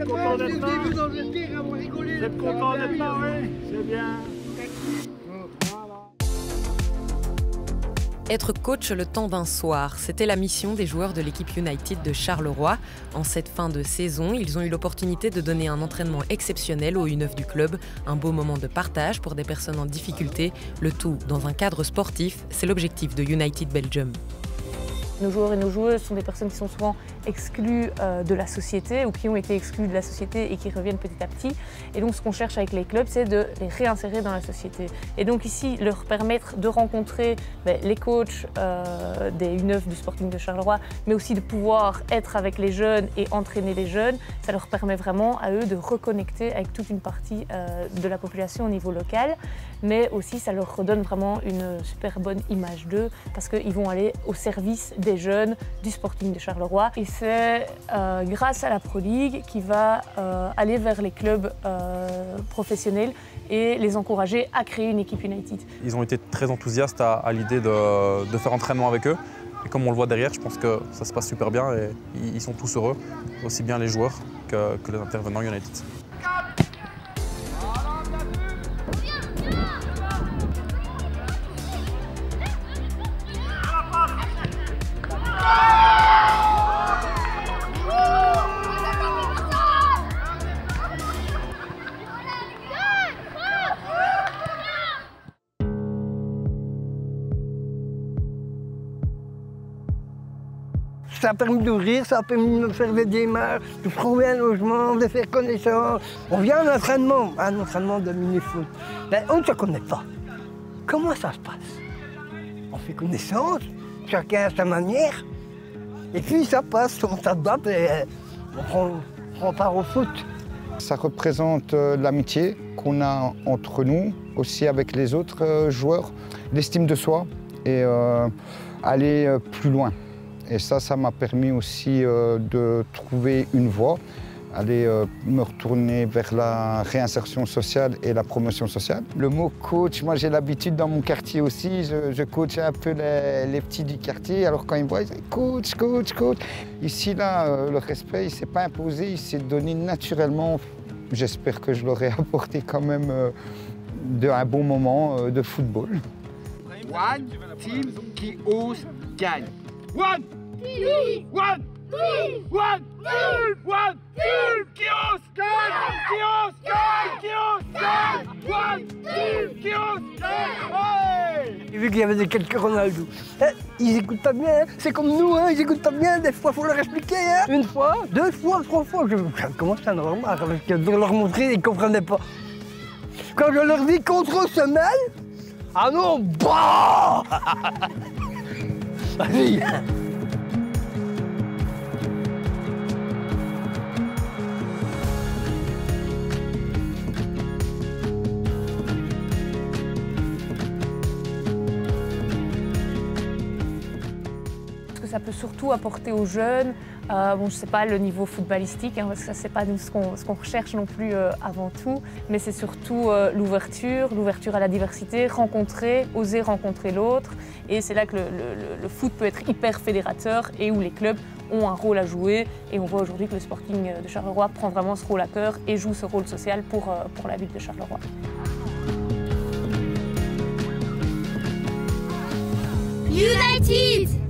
content d'être là? Vous êtes content d'être là, oui? C'est bien. Être coach le temps d'un soir, c'était la mission des joueurs de l'équipe United de Charleroi. En cette fin de saison, ils ont eu l'opportunité de donner un entraînement exceptionnel aux U9 du club, un beau moment de partage pour des personnes en difficulté, le tout dans un cadre sportif, c'est l'objectif de United Belgium. Nos joueurs et nos joueuses sont des personnes qui sont souvent exclues de la société ou qui ont été exclues de la société et qui reviennent petit à petit. Et donc ce qu'on cherche avec les clubs, c'est de les réinsérer dans la société. Et donc ici, leur permettre de rencontrer les coachs des U9 du Sporting de Charleroi, mais aussi de pouvoir être avec les jeunes et entraîner les jeunes, ça leur permet vraiment à eux de reconnecter avec toute une partie de la population au niveau local. Mais aussi, ça leur redonne vraiment une super bonne image d'eux parce qu'ils vont aller au service des jeunes du Sporting de Charleroi. Et c'est grâce à la Pro League qui va aller vers les clubs professionnels et les encourager à créer une équipe United. Ils ont été très enthousiastes à l'idée de faire entraînement avec eux. Et comme on le voit derrière, je pense que ça se passe super bien et ils sont tous heureux, aussi bien les joueurs que les intervenants United. Ça a permis d'ouvrir, ça a permis de me faire des démarches, de trouver un logement, de faire connaissance. On vient à un entraînement de mini-foot. Ben, on ne se connaît pas. Comment ça se passe? On fait connaissance, chacun à sa manière. Et puis ça passe, on s'adapte et on part au foot. Ça représente l'amitié qu'on a entre nous, aussi avec les autres joueurs, l'estime de soi et aller plus loin. Et ça m'a permis aussi de trouver une voie, aller me retourner vers la réinsertion sociale et la promotion sociale. Le mot coach, moi j'ai l'habitude dans mon quartier aussi, je coach un peu les petits du quartier, alors quand ils me voient, ils disent coach, coach, coach. Ici, là, le respect, il ne s'est pas imposé, il s'est donné naturellement. J'espère que je leur ai apporté quand même un bon moment de football. One team qui ose gagne. One team, one team, one team, one team qui ose gagne, qui ose gagne, qui ose gagne, one team qui ose gagne. J'ai vu qu'il y avait quelques Ronaldo. Ils écoutent pas bien, hein. C'est comme nous, hein. Ils écoutent pas bien, des fois il faut leur expliquer. Hein. Une fois, deux fois, trois fois, je commence à en avoir marre parce que de leur montrer, ils ne comprenaient pas. Quand je leur dis contre semelle, ah non, bah vas-y. Ça peut surtout apporter aux jeunes, bon, je ne sais pas le niveau footballistique, hein, parce que ce n'est pas nous ce qu'on recherche non plus avant tout, mais c'est surtout l'ouverture à la diversité, oser rencontrer l'autre. Et c'est là que le foot peut être hyper fédérateur et où les clubs ont un rôle à jouer. Et on voit aujourd'hui que le Sporting de Charleroi prend vraiment ce rôle à cœur et joue ce rôle social pour la ville de Charleroi. United!